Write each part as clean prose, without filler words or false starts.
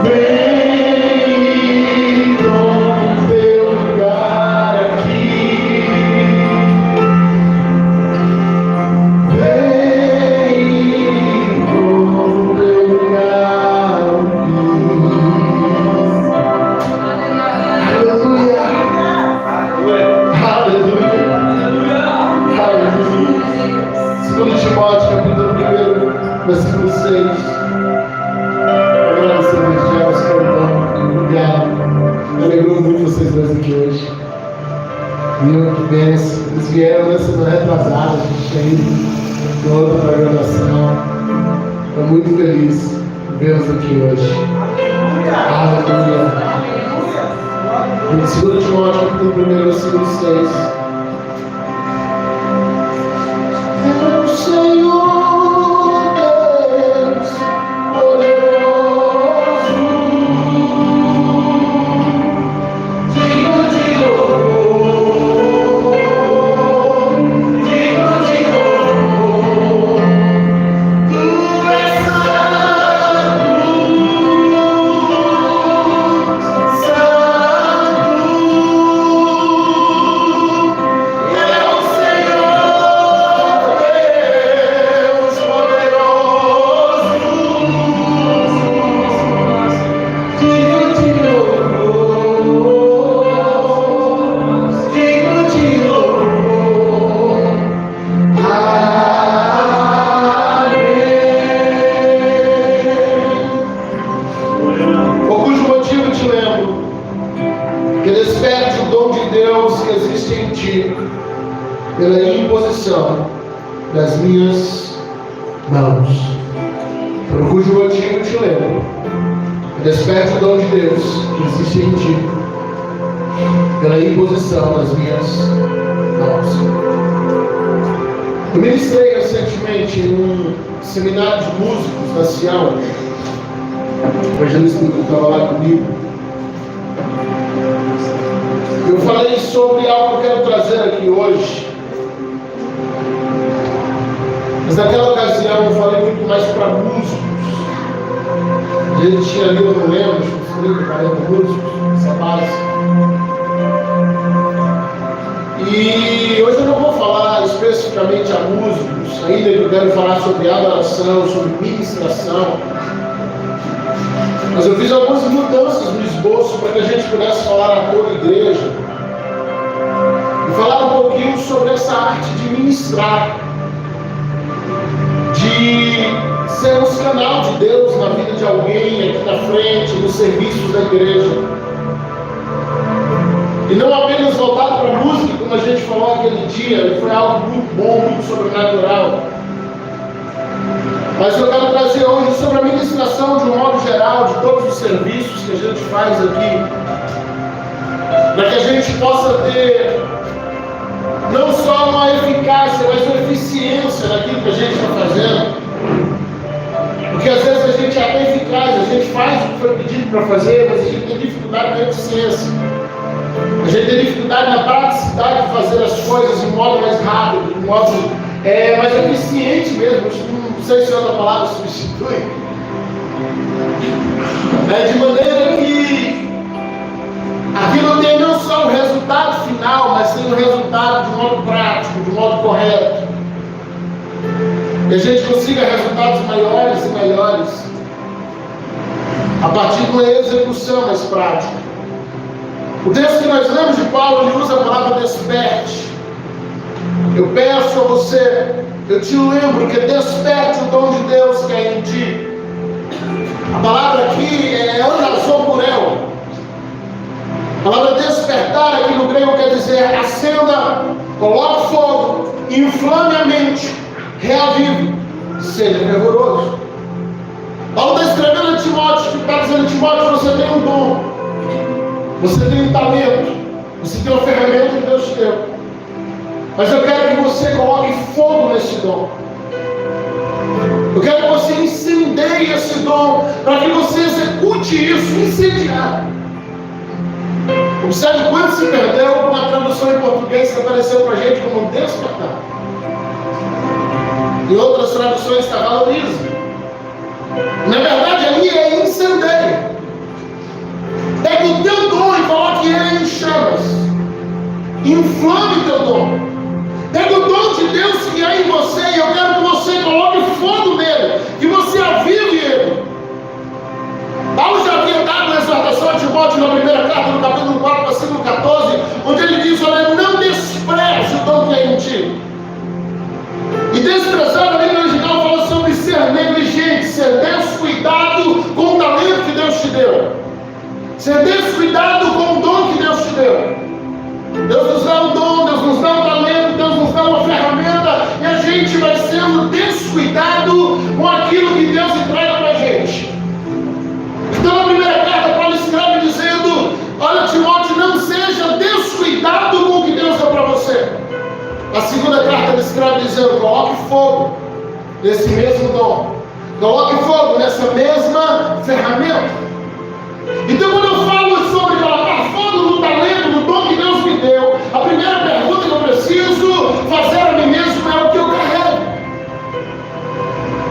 Vem com teu lugar aqui. Vem com teu lugar aqui. Aleluia. Aleluia. Aleluia. Segundo Timóteo, capítulo 1, versículo 6. Agradecemos já os cantando. Obrigado. Aleluia muito vocês dois aqui hoje. Viu? Que bênção. Eles vieram na semana retrasada, a gente tem ido em outra programação. Estou muito feliz de vê-los aqui hoje. Aleluia. Em 2 Timóteo, capítulo 1, versículo 6. Senhor Deus poderoso, digno de louvor, digno de louvor, tu és santo, santo, é o Senhor Deus poderoso, digno de louvor, digno de louvor. Amém. Por cujo motivo te lembro que desperte o dom de Deus que existe em ti pela imposição das minhas mãos. Por cujo motivo te lembro que desperte o dom de Deus que existe em ti pela imposição das minhas mãos. Eu ministrei recentemente em um seminário de músicos da Sião. O evangelista que estava lá comigo. Eu falei sobre algo que eu quero trazer aqui hoje. Mas naquela ocasião eu falei muito mais para músicos. A gente tinha ali, eu não lembro, uns 30, 40 músicos, essa base. E hoje eu não vou falar especificamente a músicos, ainda que eu quero falar sobre adoração, sobre ministração. Mas eu fiz algumas mudanças no esboço para que a gente pudesse falar a toda a igreja. E falar um pouquinho sobre essa arte de ministrar. De sermos canal de Deus na vida de alguém aqui na frente, nos serviços da igreja. E não apenas voltado para a música, como a gente falou aquele dia, foi algo muito bom, muito sobrenatural. Mas eu quero trazer hoje sobre a ministração de um modo geral, de todos os serviços que a gente faz aqui, para que a gente possa ter não só uma eficácia, mas uma eficiência naquilo que a gente está fazendo. Porque às vezes a gente é até eficaz, a gente faz o que foi pedido para fazer, mas a gente tem dificuldade na eficiência. A gente tem dificuldade na praticidade de fazer as coisas de modo mais rápido, de modo mais eficiente mesmo. Não sei se outra palavra substitui. De maneira que aquilo tem não só o resultado final, mas tem o resultado de modo prático, de modo correto. E a gente consiga resultados maiores e melhores a partir de uma execução mais prática. O texto que nós lemos de Paulo, ele usa a palavra desperte. Eu peço a você, eu te lembro que desperte o dom de Deus que é em ti. A palavra aqui é anazomurel. A palavra despertar aqui no grego quer dizer acenda, coloque fogo, inflame a mente, reavive, seja fervoroso. Paulo está escrevendo a Timóteo, que está dizendo: Timóteo, você tem um dom, você tem um talento, você tem uma ferramenta que Deus te deu. Mas eu quero que você coloque fogo nesse dom. Eu quero que você incendeie esse dom, para que você execute isso incendiado. Observe quanto se perdeu com a tradução em português que apareceu para a gente como despertar. Em outras traduções está valoriza. Na verdade ali é incendeio. Ser descuidado com o dom que Deus te deu. Deus nos dá um dom, Deus nos dá um talento, Deus nos dá uma ferramenta, e a gente vai sendo descuidado com aquilo que Deus entrega para a gente. Então, na primeira carta, Paulo escreve dizendo: olha, Timóteo, não seja descuidado com o que Deus deu para você. A segunda carta ele escreve dizendo: coloque fogo nesse mesmo dom, coloque fogo nessa mesma ferramenta. Então, quando eu falo sobre colocar fogo no talento, no dom que Deus me deu, a primeira pergunta que eu preciso fazer a mim mesmo é: o que eu carrego?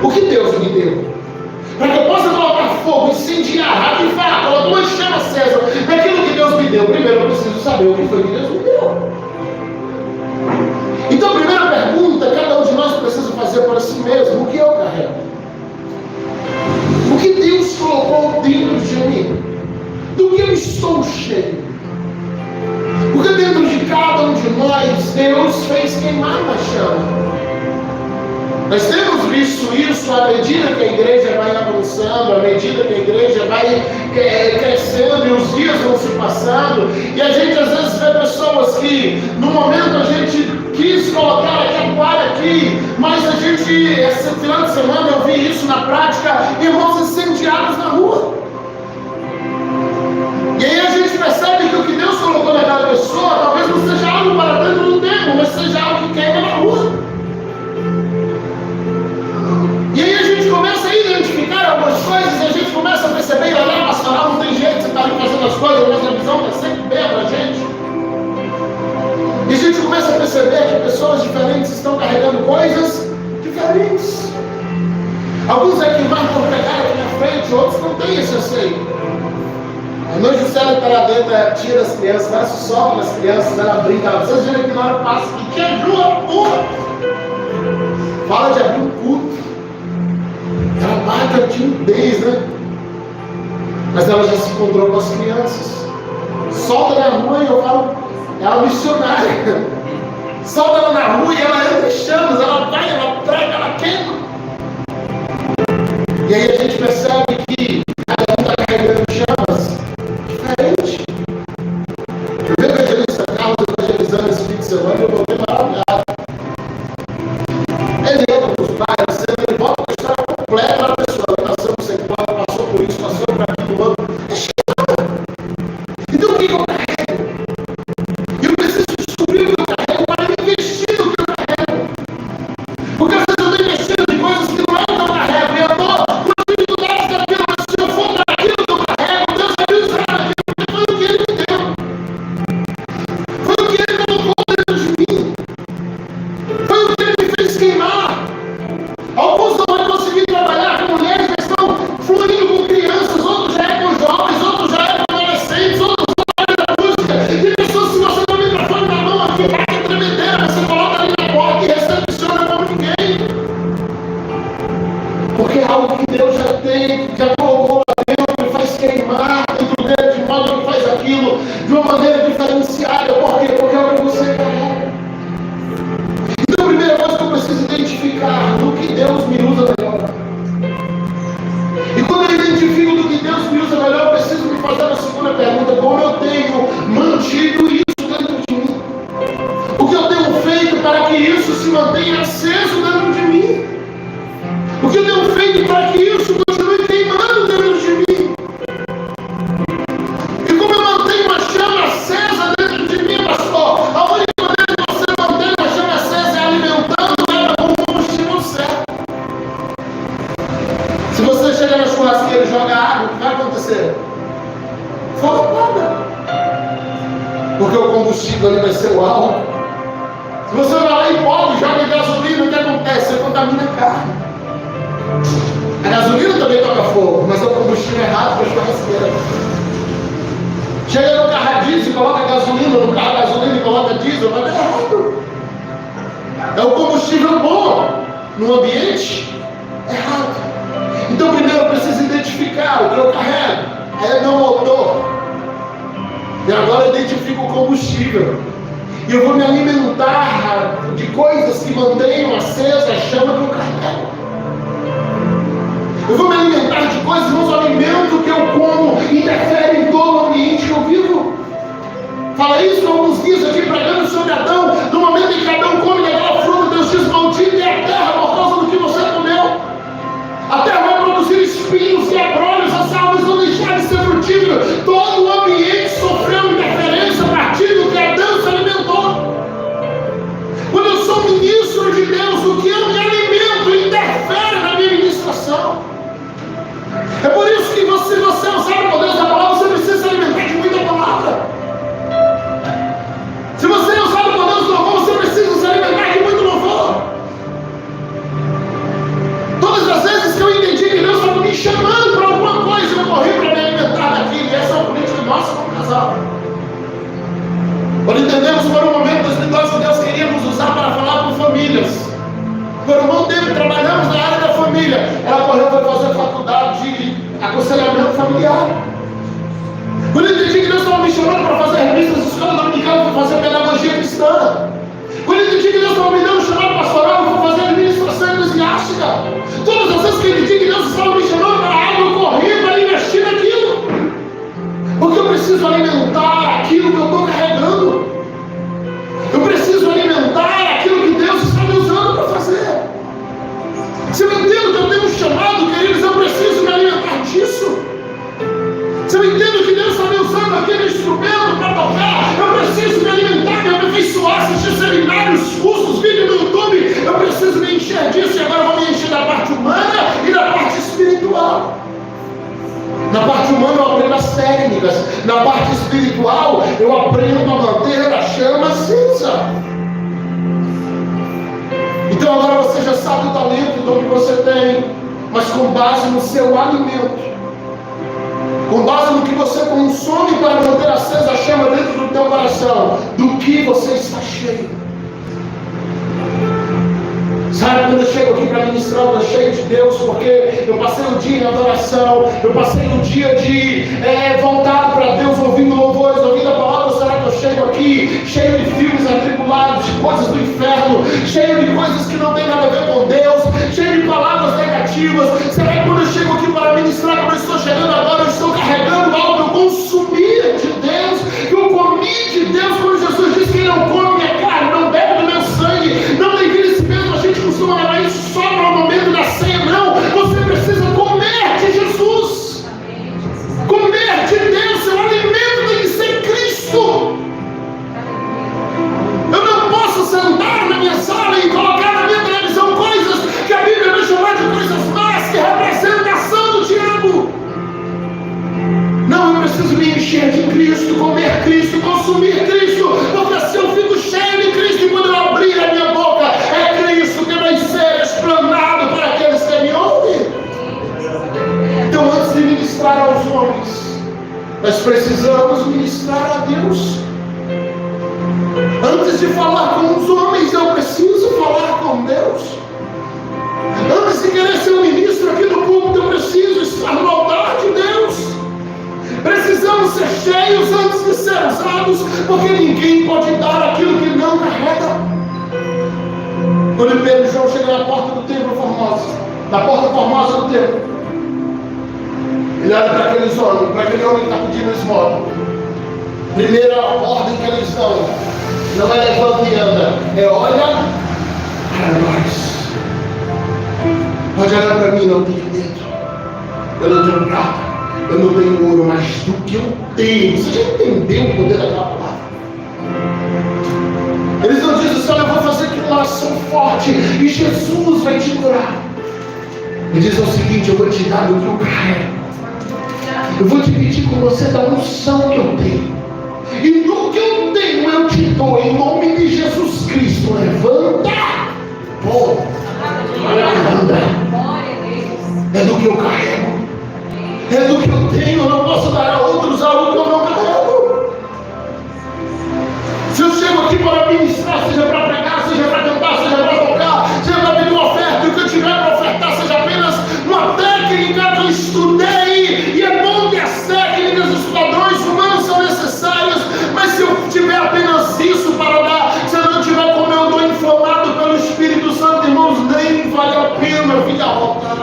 O que Deus me deu? Para que eu possa colocar fogo, incendiar, ravivar, colocar uma chama acesa naquilo que Deus me deu, primeiro eu preciso saber o que foi que Deus me deu. Então, a primeira pergunta, cada um de nós precisa fazer para si mesmo: o que eu carrego? O que Deus colocou dentro de mim? Do que eu estou cheio? Porque dentro de cada um de nós, Deus fez queimar uma chama. Nós temos visto isso à medida que a igreja vai avançando, à medida que a igreja vai crescendo e os dias vão se passando, e a gente às vezes vê pessoas que no momento a gente quis colocar aqui, mas a gente, esse final de semana eu vi isso na prática, irmãos incendiados na rua. E aí a gente percebe que o que Deus colocou naquela pessoa talvez não seja algo para dentro do templo, mas seja algo que queima na rua. E aí a gente começa a identificar algumas coisas, e a gente começa a perceber: olha, pastoral, não tem jeito, você está ali fazendo as coisas, mas a visão está sempre bem para a gente. E a gente começa a perceber que pessoas diferentes estão carregando coisas diferentes. Alguns aqui vão pegar aqui na frente, outros não têm esse anseio. A irmã Juscelia está lá dentro, tira as crianças, dá soco nas crianças, ela brinca. Vocês viram que na hora passa que quebrou a porra. Fala de abrir um culto. Ela marca a timidez, né? Mas ela já se encontrou com as crianças. Solta na rua e eu falo: é uma missionária. Solta ela na rua e ela entra em chamas, ela vai, ela prega, ela queima. E aí a gente percebe que cada um está carregando chamas diferente. Eu vi o evangelista Carlos evangelizando esse fim de semana e eu voltei maravilhado. Ele entra para os bairros, ele volta com a história completa da pessoa. Ela passou por sequela, passou por isso, passou por aquilo, outro. É chegada. Então o que eu carrego? Eu preciso descobrir o que eu carrego para investir no que eu carrego. Porque às vezes eu estou investindo em coisas que não é o que eu carrego. E eu estou com as dificuldades daquilo, mas se eu for para aquilo que eu carrego, Deus vai me usar naquilo, porque foi o que Ele me deu. Foi o que Ele colocou dentro de mim. Foi o que Ele me fez queimar. Alguns não vão conseguir trabalhar com mulheres que estão fluindo com crianças, outros já é com jovens, outros já é com adolescentes, outros já é da música. Tem pessoas que você tem o microfone na mão aqui, bate tremedeira, você coloca ali na porta e recepciona como ninguém. Porque é algo que Deus já tem, já colocou lá dentro, e faz queimar dentro dele, de modo que faz aquilo de uma maneira diferenciada. Por quê? Porque é o que você carrega. Então, a primeira coisa que eu preciso identificar do que Deus me usa melhor. E quando eu identifico do que Deus me usa melhor, eu preciso me fazer a segunda pergunta: como eu tenho mantido isso dentro de mim? O que eu tenho feito para que isso se mantenha aceso dentro de mim? O que eu tenho feito para que isso continue queimando dentro de mim? E como eu mantenho uma chama acesa dentro de mim, pastor? A única maneira que você mantém uma chama acesa é alimentando ela com o combustível certo. Se você chegar na churrasqueira e jogar água, o que vai acontecer? Fogo apaga. Porque o combustível ali vai ser o álcool. Se você vai lá e pode e joga gasolina, o que acontece? Você contamina a carne. A gasolina também toca fogo, mas é o combustível errado para a churrasqueira. Chega no carro a diesel e coloca gasolina, no carro a gasolina e coloca diesel, vai dar errado. É o combustível bom no ambiente errado. Então primeiro eu preciso identificar o que eu carrego. É meu motor. E agora eu identifico o combustível. E eu vou me alimentar de coisas que mantenham acesa a chama que eu carrego. Eu vou me alimentar de coisas, não só alimento que eu como, interfere em todo o ambiente. se você é usado por Deus da palavra, você precisa se alimentar de muita palavra. Se você é usado por Deus do louvor, você precisa se alimentar de muito louvor. Todas as vezes que eu entendi que Deus estava me chamando para alguma coisa, eu corri para me alimentar daquilo. E essa é a política nossa como casal. Quando entendemos por um momento das vitórias que Deus queria nos usar para falar com famílias. Por um bom tempo trabalhamos na área da família. Ela correu para fazer faculdade de aconselhamento familiar. Quando eu entendi que Deus estava me chamando para fazer revistas de escola dominicana, para fazer pedagogia cristã. Quando eu entendi que Deus estava me dando um chamado pastoral, para fazer administração eclesiástica. Todas as vezes que eu entendi que Deus estava me chamando para algo, eu corri para investir naquilo. Porque eu preciso alimentar aquilo que eu estou carregando. Eu preciso alimentar aquilo que Deus está me usando para fazer. Se eu entendo que eu tenho um chamado, queridos, eu preciso me alimentar disso. Se eu entendo que Deus está me usando aquele instrumento para tocar, eu preciso me alimentar, me aperfeiçoar, assistir seminários, cursos, vídeos no YouTube. Eu preciso me encher disso e agora eu vou me encher da parte humana e da parte espiritual. Na parte humana eu aprendo as técnicas, na parte espiritual eu aprendo a manter a chama acesa. Então agora você já sabe o talento do que você tem, mas com base no seu alimento, com base no que você consome para manter acesa a chama dentro do teu coração, do que você está cheio. Sabe, quando eu chego aqui para ministrar, eu estou cheio de Deus, porque eu passei o dia em adoração, eu passei o dia voltado para Deus, ouvindo louvores, ouvindo a palavra. Será que eu chego aqui cheio de filmes atribulados, de coisas do inferno, cheio de coisas que não tem nada a ver com Deus, cheio de palavras negativas? Será que quando eu chego aqui para ministrar, como eu estou chegando agora, eu estou carregando algo que eu consumi de Deus, que eu comi de Deus, quando Jesus disse que não come minha carne, não bebe do meu sangue, não tem vida esse mesmo, a gente costuma levar isso só para o momento da ceia. Não, você precisa comer de Jesus, comer de Deus. Seu alimento tem que ser Cristo. Eu não posso sentar na minha sala e colocar na minha televisão coisas que a Bíblia vai chamar de coisas más, que é representação do diabo. Não, eu preciso me encher de Cristo, comer Cristo, consumir Cristo, porque assim eu fico cheio de Cristo, e quando eu abrir a minha boca, é Cristo que vai ser explanado para aqueles que me ouvem. Então, antes de ministrar aos homens, nós precisamos ministrar a Deus. Antes de falar com os homens, eu preciso falar com Deus. Antes de querer ser um ministro aqui do púlpito, eu preciso estar no altar de Deus. Precisamos ser cheios antes de ser usados, porque ninguém pode dar aquilo que não carrega. Quando Pedro e João chegam na porta do templo formosa, na porta formosa do templo, ele olha para aqueles homens, para aquele homem que está pedindo esmola. Primeira ordem que eles dão, não é levanta e anda, é olha para nós. Pode olhar para mim, não tenho medo, eu não tenho prata, eu não tenho ouro, mas do que eu tenho. Você já entendeu o poder daquela palavra? Eles não dizem assim, olha, eu vou fazer aqui uma oração forte e Jesus vai te curar. Ele diz o seguinte, eu vou te dar do que eu carrego. Eu vou dividir com você da unção que eu tenho. E do que eu tenho eu te dou, em nome de Jesus Cristo. Levanta, pô, anda. É do que eu carrego. É do que eu tenho, eu não posso dar a outros algo que eu não carrego. Se eu chego aqui para ministrar, seja para pregar, seja para cantar, seja para tocar, seja para pedir uma oferta, e o que eu tiver para ofertar seja apenas uma técnica que eu estudei, e é bom que as técnicas, os padrões humanos são necessários, mas se eu tiver apenas isso para dar, se eu não tiver como eu estou inflamado pelo Espírito Santo, irmãos, nem vale a pena vir ao altar.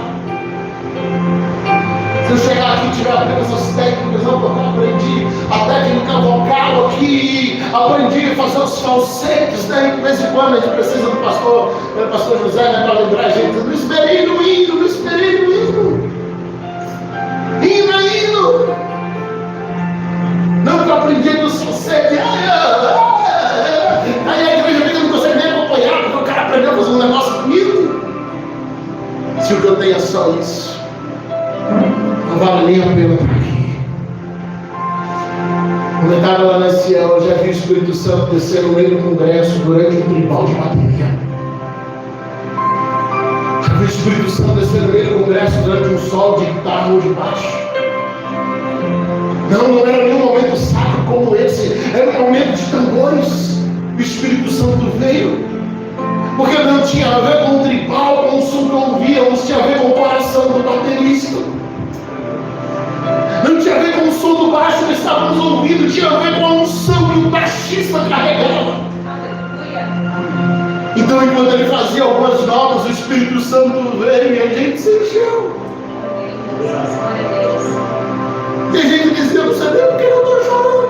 Se eu chegar aqui e tiver apenas as técnicas, não, porque eu aprendi a técnica vocal aqui, aprendi a fazer os falsetes, né? De vez em quando a gente precisa do pastor José, né, para lembrar a gente, não esperei no hino, não esperei no hino. Hino. Não, que eu aprendi dos falsetes. Aí a igreja não consegue nem acompanhar, porque o cara aprendeu a fazer um negócio comigo. Se o que eu tenho é só isso, não vale vale nem a pena estar aqui. Quando eu estava lá na Ciel, eu já vi o Espírito Santo descer no meio do congresso durante um tribal de bateria. Já vi o Espírito Santo descer no meio do congresso durante um solo de guitarra ou de baixo. Não era nenhum momento sacro como esse, era um momento de tambores. O Espírito Santo veio, porque não tinha a ver com o tribal, com o som que ouvíamos, tinha a ver com o coração do baterista. Não tinha a ver com o som do baixo que estávamos ouvindo, tinha a ver com a unção que o baixista carregava. Então, enquanto ele fazia algumas notas, o Espírito Santo veio e a gente se encheu. E a gente dizia para você, por que eu estou chorando?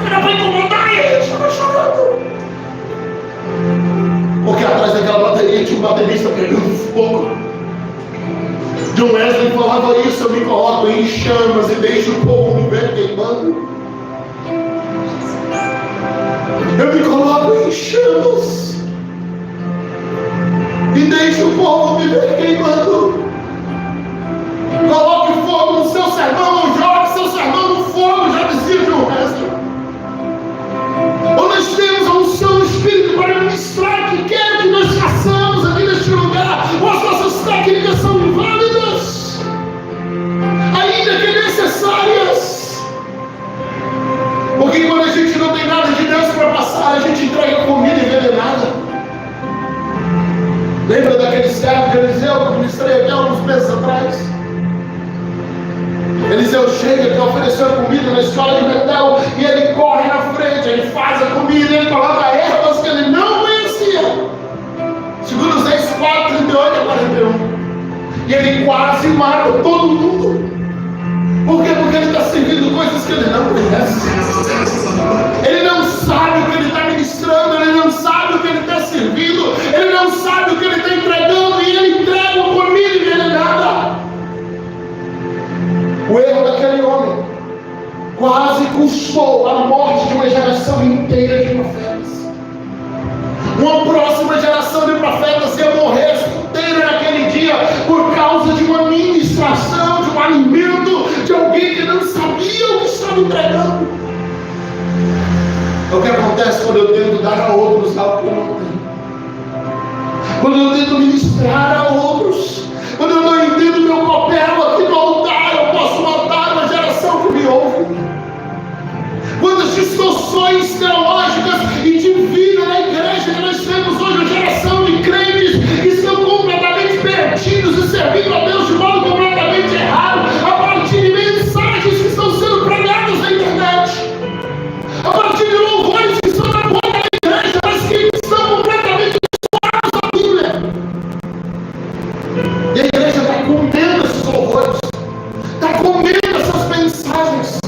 Era para incomodar e a gente estava chorando. Porque atrás daquela bateria tinha um baterista pegando fogo. John Wesley falava isso: eu me coloco em chamas e deixo o povo me ver queimando. Eu me coloco em chamas e deixo o povo me ver queimando. Coloque fogo no seu sermão, ou jogue seu sermão no fogo, já dizia John Wesley. Ou nós temos a unção do Espírito para ministrar que quer que nós façamos aqui neste lugar, ou as nossas técnicas são inválidas, ainda que necessárias. Porque quando a gente não tem nada de Deus para passar, a gente entrega comida envenenada. Lembra daquele servo de Eliseu que eu ministrei aqui há uns meses atrás? Eliseu chega para oferecer comida na escola de Betel e ele corre na frente, ele faz a comida, ele coloca ervas que ele não conhecia. Segundo os 10, 4, 38 a 41. E ele quase mata todo mundo. Por quê? Porque ele está servindo coisas que ele não conhece. Ele não sabe o que ele está ministrando, ele não sabe o que ele está servindo, ele não sabe o que ele está entregando e ele entrega uma comida envenenada. O erro daquele homem quase custou a morte de uma geração inteira de profetas. Uma próxima geração de profetas ia morrer inteira naquele dia por causa de uma ministração, de um alimento, de alguém que não sabia o que estava entregando. É o que acontece quando eu tento dar a outros algo que eu não tenho. Quando eu tento ministrar a outros, quando eu não entendo meu papel aqui no altar, eu posso matar uma geração que me ouve. Quantas distorções teológicas e de vida na igreja que nós temos hoje, uma geração de crentes que estão completamente perdidos e servindo a Deus de modo completamente errado, a partir de mensagens que estão sendo pregadas na internet, a partir de louvores que estão na porta da igreja, mas que estão completamente desolados da Bíblia. E a igreja está comendo esses louvores, está comendo essas mensagens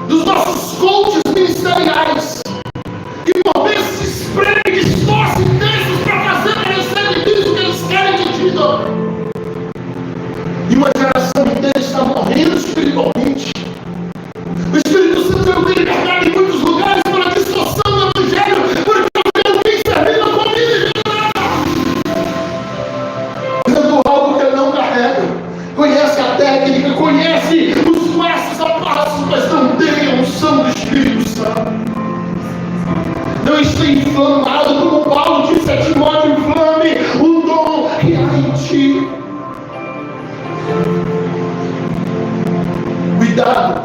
dos nossos coaches ministeriais, que por vezes se espremem e distorcem textos para fazer parecer que diz o que eles querem que digam. E uma geração inteira está morrendo espiritualmente. O Espírito Santo não tem liberdade em muitos lugares pela distorção do Evangelho, porque não tem servido a comida dando algo que ele não carrega. Conhece a técnica, conhece os passos a passos, mas não tem a unção do Espírito Santo. Não está inflamado, como Paulo disse a Timóteo: inflame o dom que há em ti. Cuidado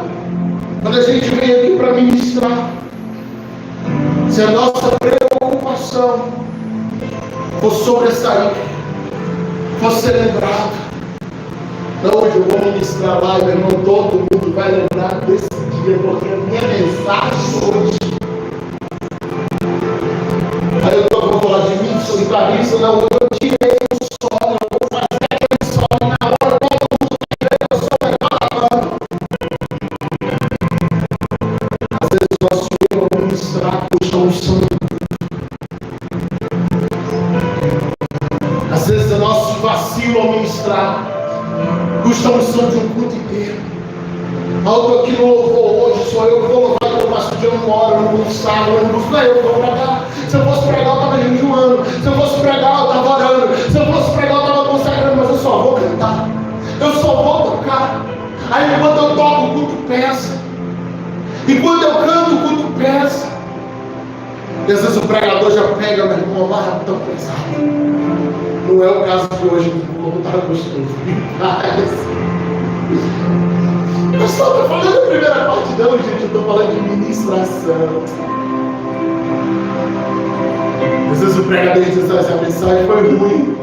quando a gente vem aqui para ministrar. Se a nossa preocupação for sobressair, for ser lembrado, não, hoje eu vou ministrar lá, meu irmão, todo mundo vai lembrar desse dia, porque a minha mensagem hoje. Aí eu vou falar de mim, sou guitarrista, não, eu tirei um solo, eu vou fazer aquele solo, e na hora todo mundo vai ver que eu sou melhor da banda. Às vezes o nosso erro ao ministrar custa um som. Às vezes o nosso vacilo ao ministrar custa a unção de um culto inteiro. Eu aqui no louvor hoje, sou eu que vou louvar, que eu passo o dia uma hora, eu não vou sábado, eu não vou eu que vou pregar. Se eu fosse pregar, eu estava jejuando. Se eu fosse pregar, eu estava orando. Se eu fosse pregar, eu estava consagrando, mas eu só vou cantar. Eu só vou tocar. Aí enquanto eu toco, o culto pesa. Enquanto eu canto, o culto pesa. E às vezes o pregador já pega, meu irmão, uma barra tão pesada. Não é o caso de hoje, o povo está gostoso. Eu só estou falando da primeira parte, não, gente. Eu estou falando de ministração. Às vezes o pregador diz assim: a mensagem foi ruim.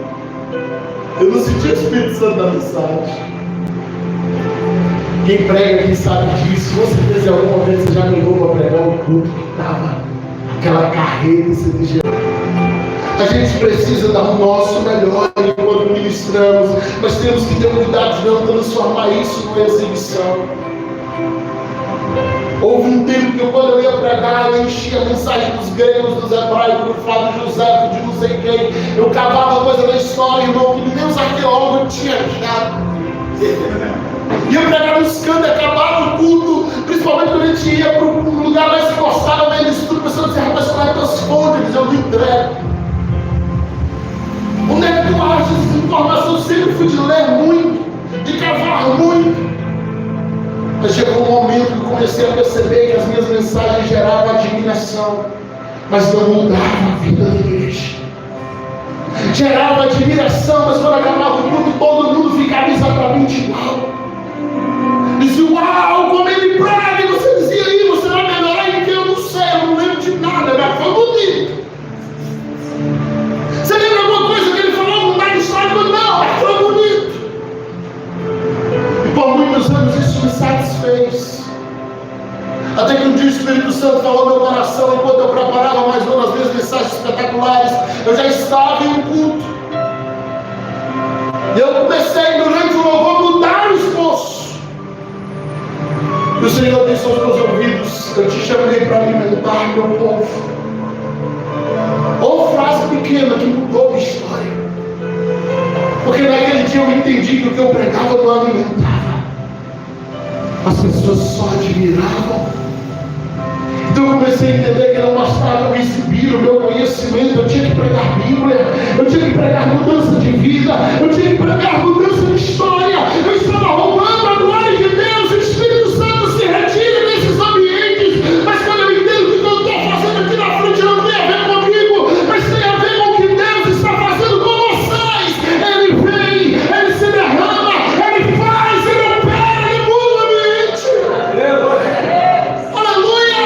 Eu não senti o Espírito Santo da mensagem. Quem prega, quem sabe disso. Com certeza, alguma vez você já me levou para pregar um culto que estava aquela carência de Jesus. A gente precisa dar o nosso melhor enquanto ministramos, mas temos que ter cuidado de não transformar isso numa exibição. Houve um tempo que quando eu ia pregar, eu enchia a mensagem dos gregos, dos hebraicos, do Flávio José, de não sei quem. Eu cavava coisa na história, irmão, que nem os arqueólogos tinham achado. Ia pregar nos cantos, acabava o culto, principalmente quando a gente ia para um lugar mais forçado, meio estudo, a pessoa dizia: rapaz, qual é as tuas fontes? Eu não entrego. Onde é que tu achas essa informação? Eu sempre fui de ler muito, de cavar muito. Mas chegou um momento que eu comecei a perceber que as minhas mensagens geravam admiração, mas não mudavam a vida da igreja. Gerava admiração, mas quando acabava o culto, todo mundo ficava exatamente igual. Dizia: uau, como ele prega! E você dizia: aí, você vai melhorar em que? Eu não sei, eu não lembro de nada, mas foi bonito. Você lembra alguma coisa que ele falou? Não dá histórico, não, mas foi bonito. E por muitos anos isso me satisfez. Até que um dia o Espírito Santo falou no meu coração, enquanto eu preparava mais uma das minhas mensagens espetaculares. Eu já estava em um culto. E eu comecei durante o louvor mudar o esforço. E o Senhor disse aos meus ouvidos: eu te chamei para alimentar meu povo. Ou frase pequena que mudou a história. Porque naquele dia eu entendi que o que eu pregava não alimentava. As pessoas só admiravam. Então eu comecei a entender que não bastava me exibir o meu conhecimento. Eu tinha que pregar Bíblia, eu tinha que pregar mudança de vida, eu tinha que pregar mudança de história. Eu estava roubando a glória de Deus. O Espírito Santo se retira desses ambientes. Mas quando eu entendo que o que eu estou fazendo aqui na frente não tem a ver comigo, mas tem a ver com o que Deus está fazendo com vocês. Ele vem, ele se derrama, ele faz, ele opera, ele muda o ambiente. Aleluia!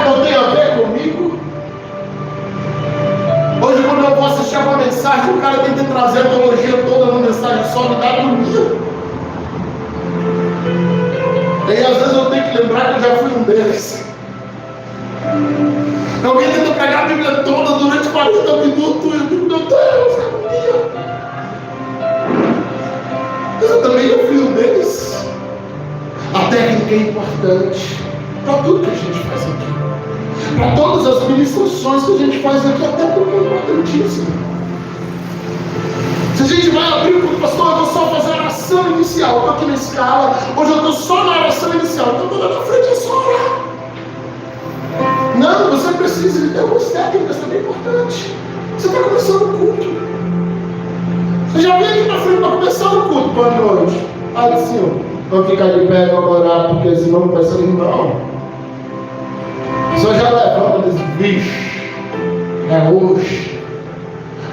Não tem a ver comigo. Hoje, quando eu vou assistir uma mensagem, o cara tem que trazer a teologia toda numa mensagem só, me dá agonia. E às vezes eu tenho que lembrar que eu já fui um deles. Alguém tenta pregar a Bíblia toda durante 40 minutos. Eu digo: meu Deus, agonia. Mas eu também já fui um deles. A técnica é importante para tudo que a gente faz aqui, para todas as ministrações que a gente faz aqui, até porque é importantíssimo. Se a gente vai abrir o culto: pastor, eu vou só fazer a oração inicial. Eu estou aqui na escala, hoje eu estou só na oração inicial, então quando eu estou na frente é só orar. Não, você precisa de ter algumas técnicas também importantes. Você está começando o culto. Você já veio aqui na frente para começar o culto. Boa noite. Ah, Senhor, vamos ficar de pé, vamos orar, porque senão não vai ser não. O Senhor já levanta e diz: bicho, é hoje.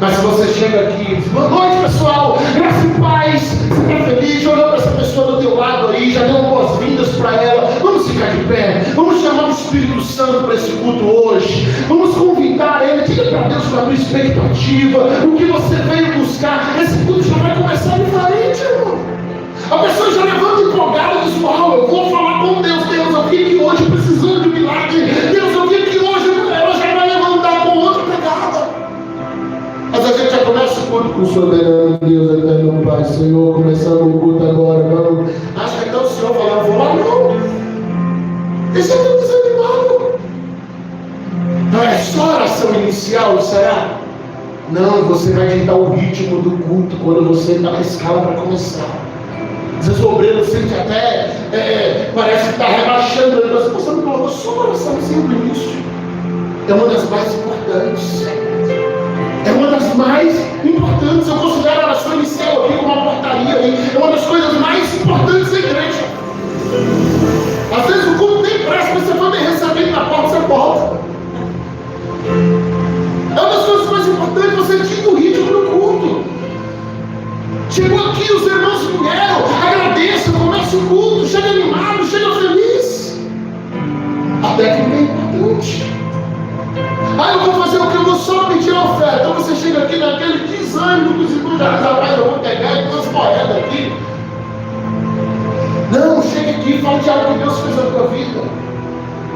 Mas se você chega aqui e diz: boa noite, pessoal, graça e paz, você está feliz, olhou para essa pessoa do teu lado aí, já deu boas-vindas para ela, vamos ficar de pé, vamos chamar o Espírito Santo para esse culto hoje, vamos convidar ele, diga para Deus com a tua expectativa, o que você veio buscar. Esse culto já vai começar diferente, irmão. A pessoa já levanta empolgada e diz: uau, eu vou falar com Deus. Deus, eu vim aqui hoje precisando de um milagre. Deus, eu vim aqui hoje, ela já vai levantar com outra pegada. Mas a gente já começa o culto com o soberano Deus, eterno Pai, Senhor, começando o culto agora, vamos. Acha que então o Senhor falou: vou lá, não. Esse é tão desanimado. Não é só oração inicial, será? Não, você vai ditar o ritmo do culto quando você está na escala para começar. Às vezes o obreiro sente até, parece que está rebaixando, ele está se não colocou só uma oraçãozinha no início. É uma das mais importantes. É uma das mais importantes. Eu considero a oração inicial aqui como uma portaria aí. É uma das coisas mais importantes da igreja. Às vezes o culto nem presta, mas você vai me receber na porta, você volta. É uma das coisas mais importantes, você tira o ritmo do culto. Chegou aqui, os irmãos vieram, agradeça, começa o culto, chega animado, chega feliz. A técnica é importante. Aí eu vou fazer o que? Eu vou só pedir a oferta. Então você chega aqui naquele desânimo que os irmãos já rapaz, eu vou pegar e umas moedas aqui. Não, chega aqui e fala de algo que Deus fez na tua vida.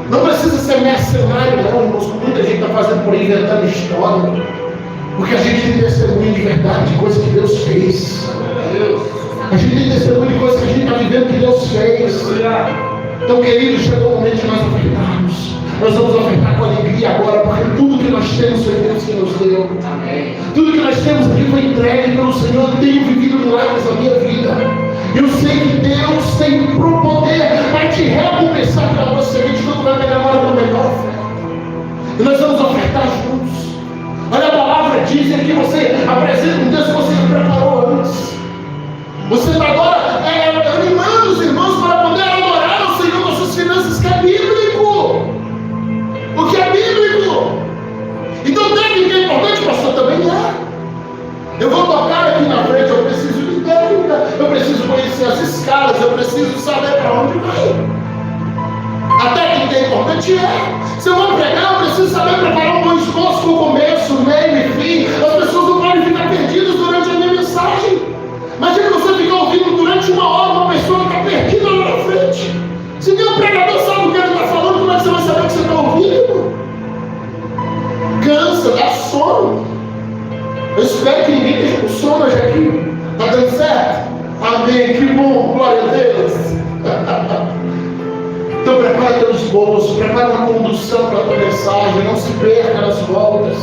Não precisa ser mercenário, não, irmãos. Muita gente está fazendo por aí, inventando história. Porque a gente tem testemunho de verdade, de coisa que Deus fez. A gente tem testemunho de coisa que a gente está vivendo que Deus fez. Então, queridos, chegou o momento de nós ofertarmos. Nós vamos ofertar com alegria agora, porque tudo que nós temos foi Deus que nos deu. Amém. Tudo que nós temos aqui foi entregue pelo Senhor. Eu tenho vivido milagres na minha vida. Eu sei que Deus tem pro poder para te recompensar pela tua semente. Tudo vai pegar agora para melhor oferta. E nós vamos ofertar juntos. Olha, a palavra diz que você apresenta um Deus que você já preparou antes. Você está agora animando os irmãos para poder adorar ao Senhor com suas finanças, que é bíblico. O que é bíblico. Então técnica é importante, pastor, também é. Eu vou tocar aqui na frente, eu preciso de técnica, eu preciso conhecer as escalas, eu preciso saber para onde vai. A técnica é importante, é. Se eu vou pregar, eu preciso saber preparar um bom esboço com o começo, meio e fim. As pessoas não podem ficar perdidas durante a minha mensagem. Imagina você ficar ouvindo durante uma hora uma pessoa que está perdida lá na frente. Se nem o pregador sabe o que ele está falando, como é que você vai saber o que você está ouvindo? Cansa, dá sono. Eu espero que ninguém esteja com sono hoje aqui. Está dando certo? Amém, que bom, glória a Deus. Então prepara teus bolsos, prepara uma condução para a tua mensagem, não se perca nas voltas.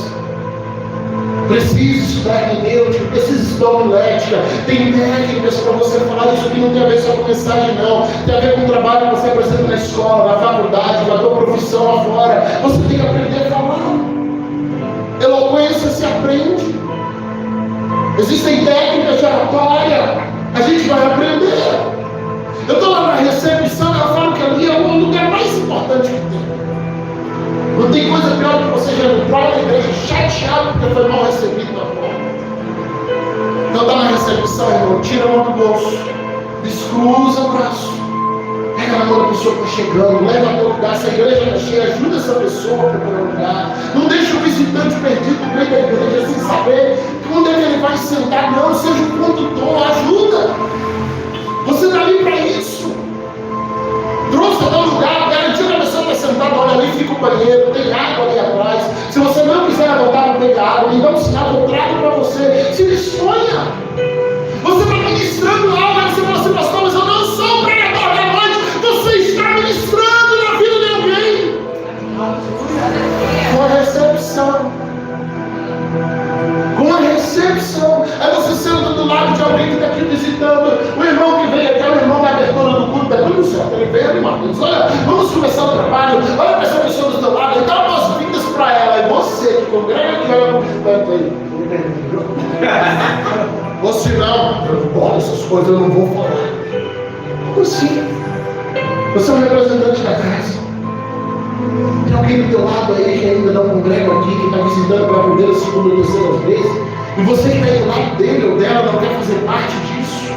Precisa estudar hermenêutica, precisa estudar homilética, tem técnicas para você falar. Isso aqui não tem a ver só com mensagem, não. Tem a ver com o trabalho que você apresenta na escola, na faculdade, na tua profissão lá fora. Você tem que aprender a falar. Eloquência se aprende. Existem técnicas de oratória, a gente vai aprender. Eu estou lá na recepção, eu falo que ali é o lugar mais importante que tem. Não tem coisa pior do que você já entrar na igreja chateado porque foi mal recebido na porta. Então está na recepção, irmão, tira a mão do bolso, descruza o braço, pega na mão da pessoa que está chegando, leva até o lugar. Se a igreja está cheia, ajuda essa pessoa a procurar um lugar. Não deixa o visitante perdido no meio da igreja sem saber onde é que ele vai sentar. Não, seja um condutor, ajuda. Você está ali para isso. Trouxe até o lugar, garantiu que a pessoa está sentada, olha ali, fica o banheiro, tem água ali atrás. Se você não quiser voltar para pegar água, ele dá um sinal, eu trago para você. Se disponha. Você está ministrando algo, aí você fala assim, pastor, mas eu não sou um pregador da noite. Você está ministrando na vida de alguém. Com a recepção. Com a recepção. Aí você senta do lado de alguém que está aqui visitando. O irmão que veio aqui é o irmão da abertura do culto, está tudo certo. Ele veio animado. Diz, olha, vamos começar o trabalho. Olha para essa pessoa do teu lado. Dá boas-vindas para ela. E você que congrega aqui, olha o canto aí. Você não, olha essas coisas, eu não vou falar. Como assim? Você é um representante da casa. Tem alguém do teu lado aí que ainda não congrega aqui, que está visitando pela primeira, segunda, terceira vez, e você que está do lado dele ou dela não quer fazer parte disso.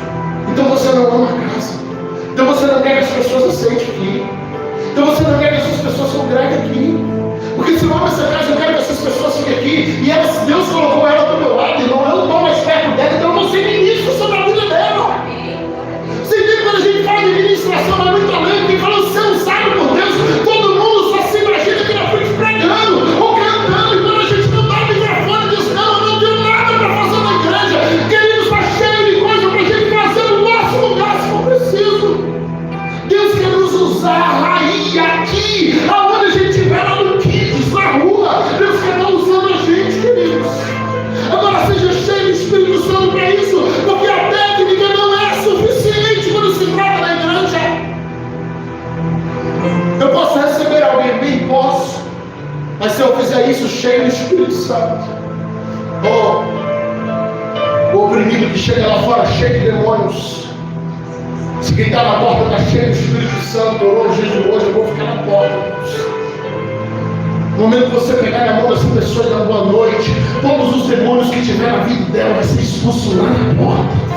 Então você não ama a casa. Então você não quer que as pessoas aceitem aqui. Então você não quer que essas pessoas congreguem aqui. Porque se eu amo essa casa, eu quero que essas pessoas fiquem aqui. E elas, Deus colocou ela do meu lado, irmão. Eu não estou mais perto dela, então eu não sei ministro sobre a vida dela. Você entende quando a gente fala de ministração, mas muito além, porque fala o seu usado por Deus, todo mundo só se imagina aqui na frente pregando ou cantando. E quando a gente não dá o microfone, diz, não, eu não tenho nada para fazer na igreja. Queridos, está cheio de coisa para a gente fazer no nosso lugar, se for preciso. Deus quer nos usar aí, aqui, aonde a gente estiver, lá no Kids, na rua. Deus quer estar usando a gente, queridos. Agora seja cheio do Espírito Santo para isso, porque a técnica não é suficiente quando se trata da igreja. Eu posso receber alguém bem? Posso. Mas se eu fizer isso cheio do Espírito Santo, oh, que chega lá fora cheio de demônios. Se quem está na porta está cheio do Espírito Santo, hoje eu vou ficar na porta. No momento que você pegar na mão dessa pessoa e dar boa noite, todos os demônios que tiver na vida dela vai ser expulso lá na porta.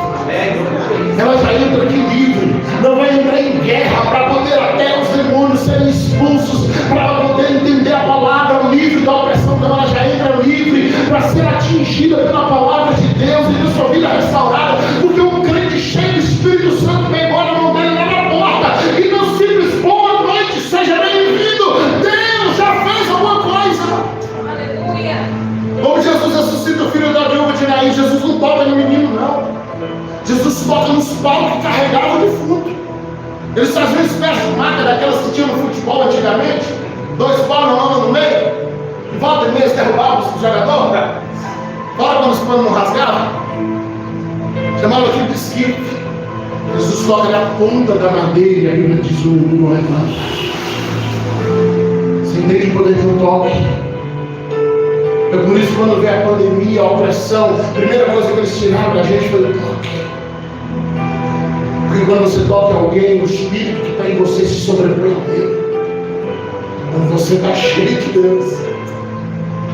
Ela já entra aqui livre, não vai entrar em guerra para poder até os demônios serem expulsos, para poder entender a palavra livre da opressão. Então ela já entra livre para ser atingida pela palavra de Deus e ter sua vida restaurada, porque um crente cheio do Espírito Santo pegou na mão dele lá na porta e não simples boa noite, seja bem-vindo. Deus já fez alguma coisa. Aleluia. Como Jesus ressuscita o filho da viúva de Naim, Jesus não toca no menino, não. Jesus toca nos paus que carregavam o defunto. Eles faziam uma espécie de maca daquelas que tinham no futebol antigamente, 2 paus na mão no meio, e volta e meia derrubavam o jogador. Fora quando os panos não rasgavam, chamava aquilo de esquife. Jesus toca na ponta da madeira e a Bíblia diz: o não é mais. Você entende o poder de um toque? É por isso que quando veio a pandemia, a opressão, a primeira coisa que eles tiraram da gente foi o toque. Porque quando você toca alguém, o Espírito que está em você se sobrepõe a dele. Quando você está cheio de Deus.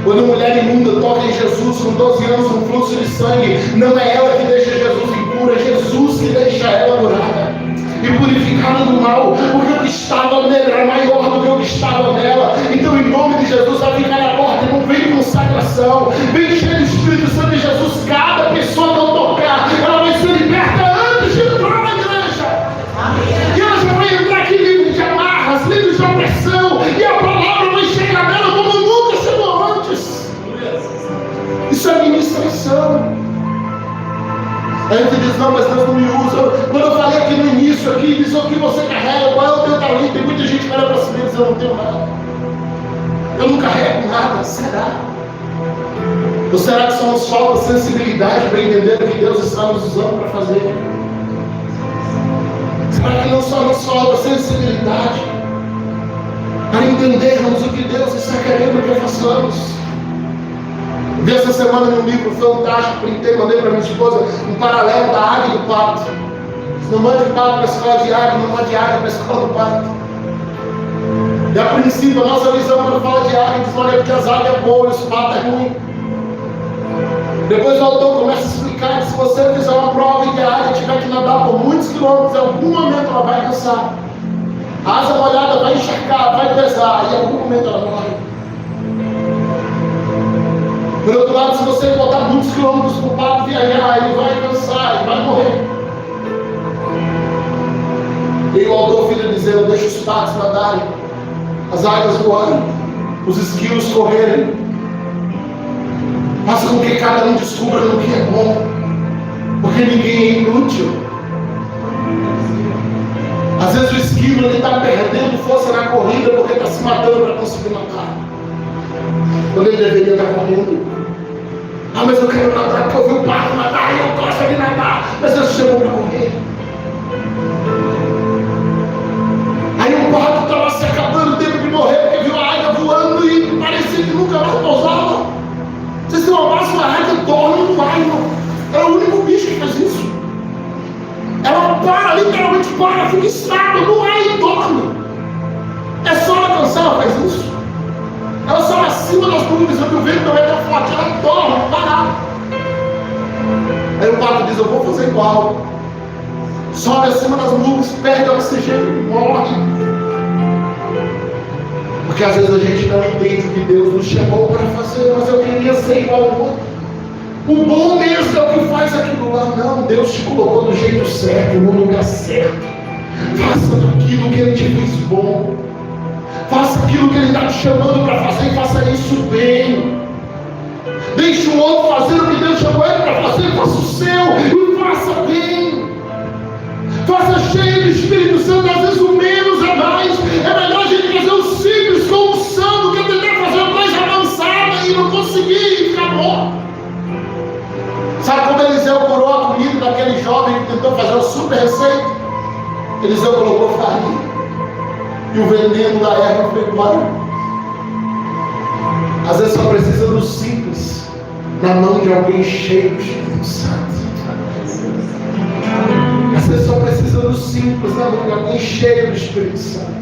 Quando a mulher imunda toca em Jesus com 12 anos, um fluxo de sangue, não é ela que deixa Jesus impura, é Jesus que deixa ela curada e purificada do mal, porque o que estava nela era maior do que o que estava nela. Então, em nome de Jesus, vai ficar na porta, não vem consagração, vem cheio do Espírito Santo de Jesus. Cada pessoa que eu tocar, ela vai ser liberta antes de entrar na igreja. Amém. E ela já vai entrar aqui livre de amarras, livre de opressão, e a palavra vai chegar nela como nunca chegou antes. Isso é ministração. A gente diz: não, mas Deus não me usa. Quando eu falei aqui no início, aqui, diz o que você carrega, qual é o teu talento. Tem muita gente que olha para cima e diz: eu não tenho nada, eu não carrego nada. Será? Ou será que só nos falta sensibilidade para entender o que Deus está nos usando para fazer? Será que não só nos falta sensibilidade para entendermos o que Deus está querendo que façamos? Vi essa semana num livro fantástico, printei, mandei para minha esposa, um paralelo da águia e do pato. Não mande pato para a escola de águia, não mande águia para a escola do pato. E a princípio, a nossa visão quando fala de águia, diz: olha, porque as águias é boa e os patos é ruim. Depois o autor começa a explicar que se você fizer uma prova e que a águia tiver que nadar por muitos quilômetros, em algum momento ela vai cansar. A asa molhada vai encharcar, vai pesar, e em algum momento ela morre. Por outro lado, se você botar muitos quilômetros para o pato viajar, ele vai cansar, ele vai morrer. E o autor fica dizendo: deixa os patos nadarem, as águias voarem, os esquilos correrem. Faça com que cada um descubra no que é bom, porque ninguém é inútil. Às vezes o esquilo está perdendo força na corrida porque está se matando para conseguir matar, quando ele deveria estar correndo. Ah, mas eu quero nadar porque eu vi o pato nadar e eu gosto de nadar, mas eu chamo para correr. Aí o pato estava se acabando, teve que morrer porque viu a águia voando e parecia que nunca mais pousava. Vocês têm uma máxima, a águia dorme no ar, irmão. É o único bicho que faz isso. Ela para, literalmente para, fica estável no ar e dorme. É só ela cansar, ela faz isso. Ela sobe acima das nuvens, onde o vento não é tão forte, ela dorme, parada. Aí o pato diz: eu vou fazer igual. Sobe acima das nuvens, perde oxigênio, morre. Porque às vezes a gente não entende o que Deus nos chamou para fazer, mas eu queria ser igual ao outro. O bom mesmo é o que faz aquilo lá. Não, Deus te colocou do jeito certo, no lugar certo. Faça aquilo que Ele te fez bom. Faça aquilo que Ele está te chamando para fazer e faça isso bem. Deixe o outro fazer o que Deus chamou ele para fazer, faça o seu e faça bem. Faça cheio do Espírito Santo. Às vezes o menos é mais. É melhor a gente fazer o simples com o santo do que tentar fazer a coisa avançada e não conseguir e ficar morto. Sabe como Eliseu curou a comida daquele jovem que tentou fazer uma super receita? Eliseu colocou farinha e o veneno da erva foi embora. Às vezes só precisa do simples na mão de alguém cheio do Espírito Santo. do simples, né? Um lugar bem cheio do Espírito Santo.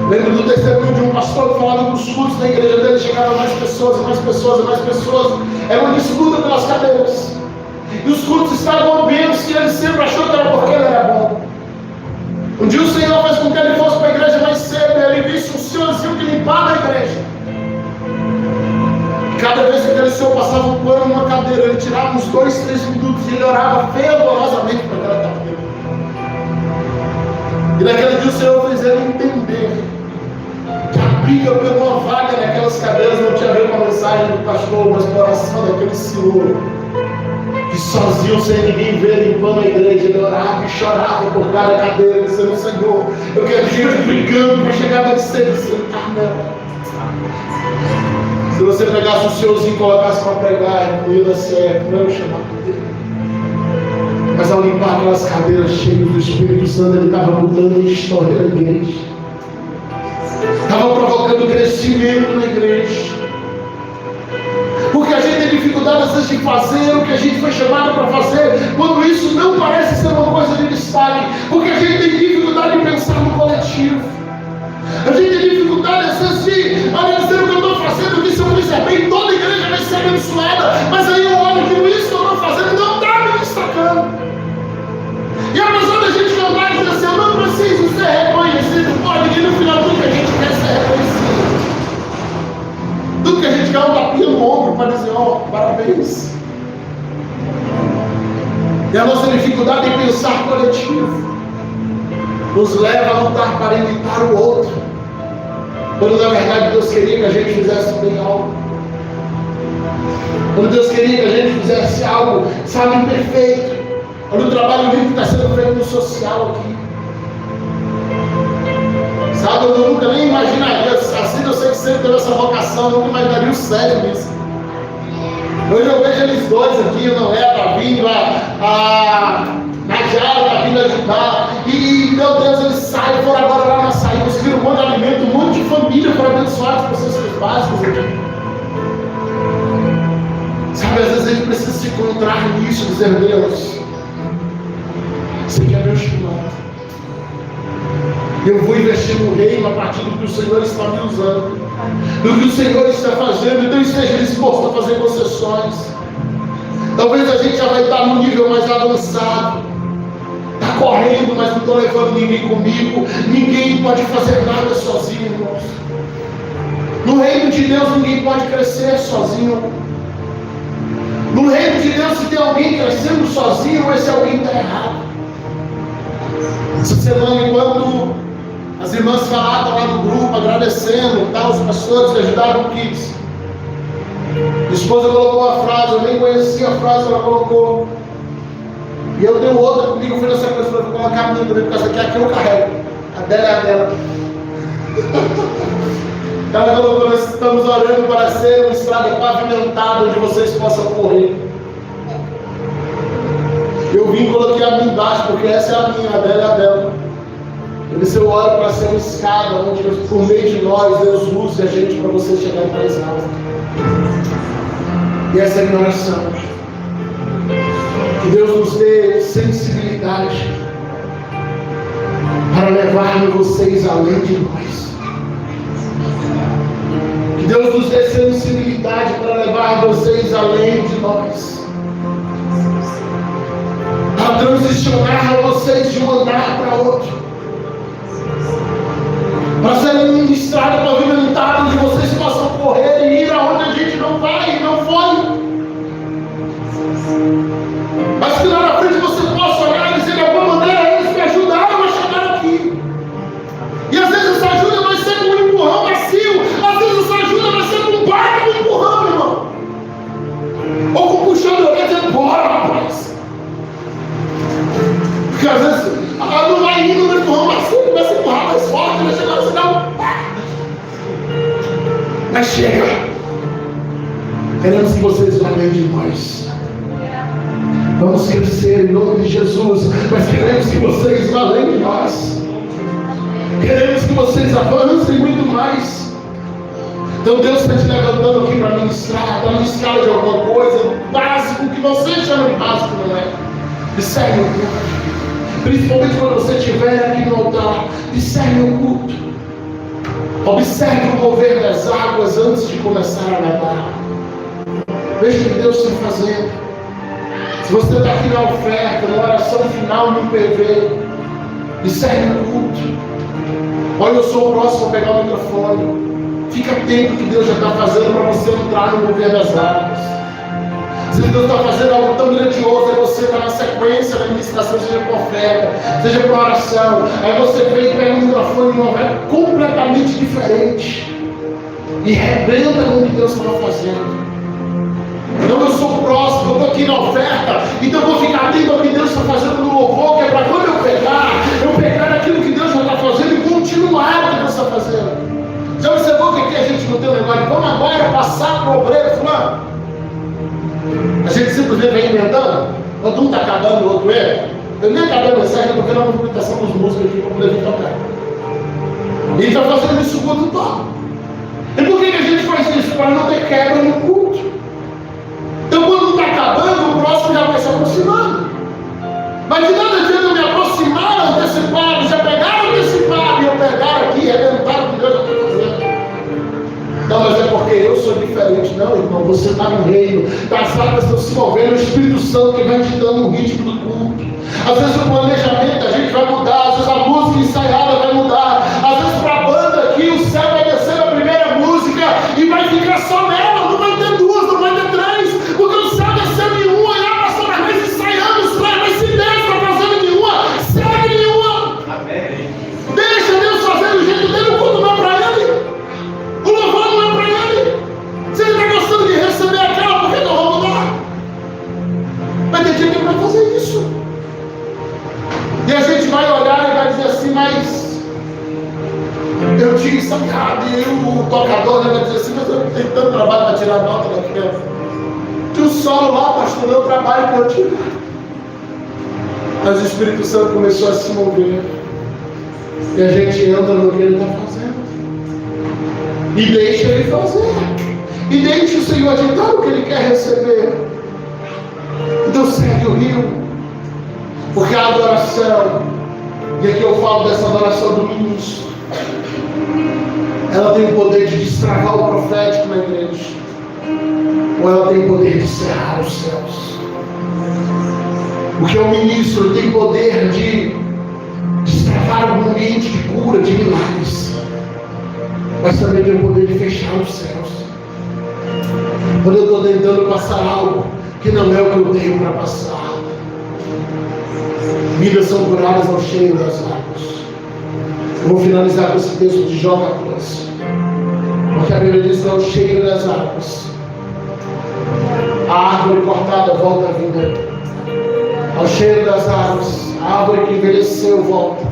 Lembro do testemunho de um pastor que falava nos cultos na igreja dele, chegavam mais pessoas, mais pessoas, mais pessoas. Era uma disputa pelas cadeiras. E os cultos estavam bênçãos e ele sempre achou que era porque ele era bom. Um dia o Senhor fez com que ele fosse para a igreja mais cedo e ele visse um senhorzinho que limpava a igreja. Cada vez que aquele senhor passava um pano numa cadeira, ele tirava uns 2, 3 minutos e ele orava fervorosamente para aquela cadeira. E naquele dia o Senhor fez ele entender que a briga por uma vaga naquelas cadeiras não tinha a ver com a mensagem do pastor, mas com a oração daquele senhor, que sozinho, sem ninguém ver, limpando a igreja, ele orava e chorava por cada cadeira, dizendo: Senhor, eu quero gente brigando para chegar mais cedo e sentar nela. Se você pegasse o senhorzinho e colocasse para pregar, não ia dar certo, não ia chamar dele. Mas ao limpar aquelas cadeiras cheias do Espírito Santo, ele estava mudando a história da igreja. Estava provocando crescimento na igreja. Porque a gente tem dificuldade às vezes de fazer o que a gente foi chamado para fazer, quando isso não parece ser uma coisa de destaque. Porque a gente tem dificuldade de pensar no coletivo. A gente tem dificuldade às vezes de dizer o que eu estou fazendo, que se eu fizer bem, toda a igreja vai ser abençoada. Mas aí eu olho que isso que eu estou fazendo não está me destacando. E apesar da gente cantar e dizer assim: eu não preciso ser reconhecido, pode ir no final tudo que a gente quer ser reconhecido. Tudo que a gente quer é um tapinha no ombro para dizer: ó, parabéns. E a nossa dificuldade em pensar coletivo nos leva a lutar para imitar o outro, quando na verdade Deus queria que a gente fizesse bem algo. Quando Deus queria que a gente fizesse algo, sabe, imperfeito. Olha o trabalho lindo que está sendo feito no social aqui. Sabe, eu nunca nem imaginaria, assim eu sei que sempre teve essa vocação, eu nunca imaginaria o Sérgio nisso. Hoje eu vejo eles dois aqui, o Noé está vindo, a Najara está vindo ajudar, e meu Deus, eles saem, foram agora lá na saída, conseguiram um monte de alimento, um monte de família foram abençoados por vocês básicos aqui. Sabe, às vezes a gente precisa se encontrar nisso, dizer: Deus, você que é meu chamado. Eu vou investir no reino a partir do que o Senhor está me usando, do que o Senhor está fazendo. Então esteja disposto a fazer concessões. Talvez a gente já vai estar no nível mais avançado. Está correndo, mas não estou levando ninguém comigo. Ninguém pode fazer nada sozinho, irmãos. No reino de Deus ninguém pode crescer sozinho. No reino de Deus, se tem alguém crescendo sozinho, esse alguém está errado. Essa semana, enquanto as irmãs falavam lá no grupo, agradecendo os pastores que ajudaram o Kids, minha esposa colocou a frase, eu nem conhecia a frase, ela colocou, e eu dei outra comigo, fui nessa coisa, vou colocar a minha também, porque essa aqui eu carrego, a dela é a dela. Ela colocou: nós estamos orando para ser uma estrada pavimentada onde vocês possam correr. Eu vim e coloquei a minha embaixo, porque essa é a minha, a dela é a dela. Eu disse: eu oro para ser uma escada onde por meio de nós Deus use a gente para você chegar mais alto. E essa é a minha oração. Que Deus nos dê sensibilidade para levarmos vocês além de nós. Que Deus nos dê sensibilidade para levar vocês além de nós. Para transicionar vocês de um andar para outro. Para serem uma estrada pavimentada onde vocês possam correr e ir aonde a gente não vai e não foi. Mas que lá na frente você possa olhar e dizer: de alguma maneira eles me ajudaram a chegar aqui. E às vezes essa ajuda vai ser com um empurrão macio, às vezes essa ajuda vai ser com um baita de empurrão, irmão. Ou com puxando a orelha dizendo: bora, rapaz. Porque às vezes não vai indo no empurrão macio, começa a empurrar mais forte, vai chegar assim, não. Mas chega. Queremos que vocês vão além de nós. Vamos crescer em nome de Jesus, mas queremos que vocês vão além de nós. Queremos que vocês avancem muito mais. Então Deus está te levantando aqui para ministrar, está na escala de alguma coisa, básico, que você chama de básico, não é? De sério, Principalmente quando você estiver aqui no altar, discerne o culto. Observe o mover das águas antes de começar a nadar. Veja o que Deus está fazendo. Se você está aqui na oferta, na oração final, no PV, discerne o culto. Olha, eu sou o próximo a pegar o microfone. Fica atento que Deus já está fazendo para você entrar no mover das águas. Se Deus está fazendo algo tão grandioso, é você estar na sequência da ministração, seja por oferta, seja por oração. Aí você vem e pega o microfone e uma oferta completamente diferente. E rebenta com o que Deus estava fazendo. Então eu sou próximo, eu estou aqui na oferta, então eu vou ficar atento ao que Deus está fazendo no louvor, que é para quando eu pegar aquilo que Deus já está fazendo e continuar o que Deus está fazendo. Já observou que aqui a gente não tem um negócio? Vamos agora passar para o obreiro fulano. A gente simplesmente vem inventando. Quando um está acabando, o outro é. Eu nem acabei a mensagem, porque na movimentação dos músicos aqui para poder vir tocar. E está fazendo isso o culto todo. E por que a gente faz isso? Para não ter quebra no culto. Então quando um está acabando, o próximo já vai se aproximando. Mas de nada adianta eu me aproximar antecipado, já pegar antecipado e eu pegar aqui e arrebentar o que Deus já está fazendo. Não, mas é porque eu sou diferente. Não, irmão, você está no reino, as águas estão se movendo, o Espírito Santo que vai te dando o ritmo do culto. Às vezes o planejamento a gente vai mudar, às vezes a música ensaiada vai mudar, às vezes para a banda aqui o céu vai descer na primeira música e vai ficar só nela, não vai ter duas, não vai ter três, porque o céu desceu em uma e a pastora às vezes ensaiando os três, mas se Deus está fazendo nenhuma, segue nenhuma. Amém. Deixa Deus fazer do jeito dele, o culto não é para ele, o louvor não é para ele. Se ele está gostando de receber aquela, por que não vou mudar? Vai ter dia que ele vai fazer isso. E a gente vai olhar e vai dizer assim, mas eu tinha ensaiado e o tocador vai dizer assim, mas eu tenho tanto trabalho para tirar a nota daqui. Tinha o solo lá, pastor, meu trabalho para eu tirar. Mas o Espírito Santo começou a se mover. E a gente entra no que ele está fazendo. E deixa ele fazer. E deixa o Senhor adiantar o que ele quer receber. Então segue o rio. Porque a adoração, e aqui eu falo dessa adoração do ministro, ela tem o poder de destravar o profético na igreja, ou ela tem o poder de cerrar os céus. Porque o ministro tem poder de destravar um ambiente de cura, de milagres, mas também tem o poder de fechar os céus. Quando eu estou tentando passar algo que não é o que eu tenho para passar, vidas são curadas ao cheiro das águas. Eu vou finalizar com esse texto de Jó 14. Porque a Bíblia diz que ao cheiro das águas, a árvore cortada volta a vida. Ao cheiro das águas, a árvore que envelheceu volta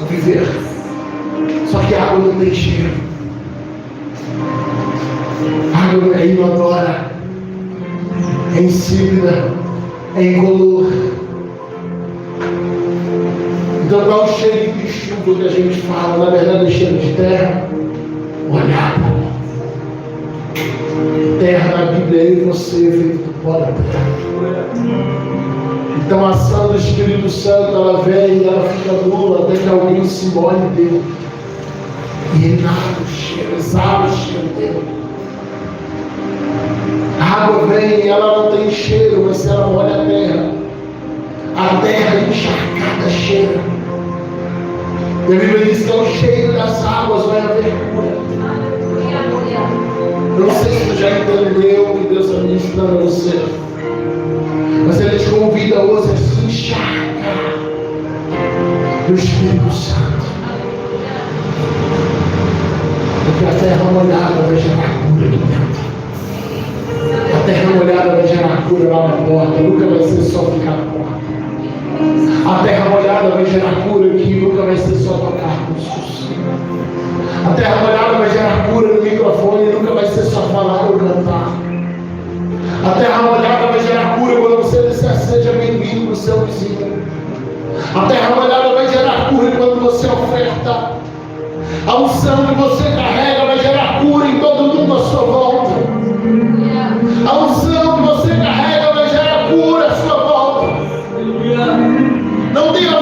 a viver. Só que a água não tem cheiro. A água é inodora, é insípida, é incolor. Então qual é o cheiro de chuva que a gente fala? Na verdade é cheiro de terra molhada. Terra na Bíblia é eu e você, feito do pó da terra. Então a ação do Espírito Santo, ela vem e ela fica nula até que alguém se molhe dele. E ele nada o cheiro, exala o cheiro dele. A água vem e ela não tem cheiro, mas se ela molha a terra encharcada cheira. E a Bíblia diz que ao cheiro das águas vai haver cura. Eu não sei se você já entendeu o que Deus está ministrando a você, mas Ele te convida hoje a se encharcar do Espírito Santo. Porque a terra molhada vai gerar cura aqui dentro. A terra molhada vai gerar cura lá na porta, nunca vai ser só ficar na porta. A terra molhada vai gerar cura aqui, nunca vai ser só tocar músicos. A terra molhada vai gerar cura no microfone, nunca vai ser só falar ou cantar. A terra molhada vai gerar cura quando você disser seja bem-vindo para o seu vizinho. A terra molhada vai gerar cura quando você oferta. A unção que você carrega vai gerar cura em todo mundo à sua volta. A unção que você carrega vai gerar cura à sua volta. Não tenha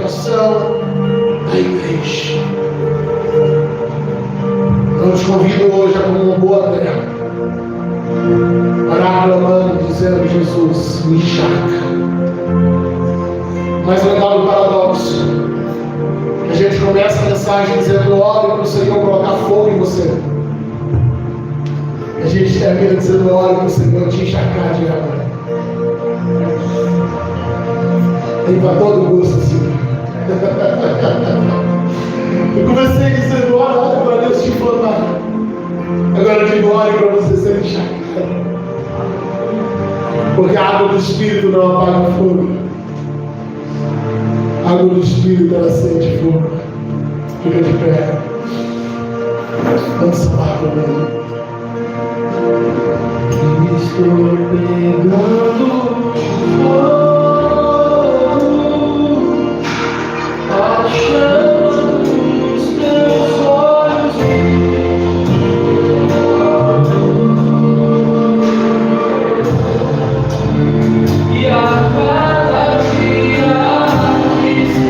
edificação da igreja. Eu te convido hoje a, como uma boa terra, orar clamando, dizendo: Jesus, me encharca. Mas legal o paradoxo. A gente começa a mensagem dizendo: ore para o Senhor colocar fogo em você. A gente termina dizendo: ore para o Senhor te encharcar de água. Tem para todo gosto assim. Eu comecei dizendo: ore para Deus te inflamar. Agora eu digo: ore para você ser encharcado. Porque a água do Espírito não apaga fogo. A água do Espírito, ela sente fogo. Fica de pé. Vamos falar comigo. Estou pegando fogo, achando os teus olhos e a cada dia que se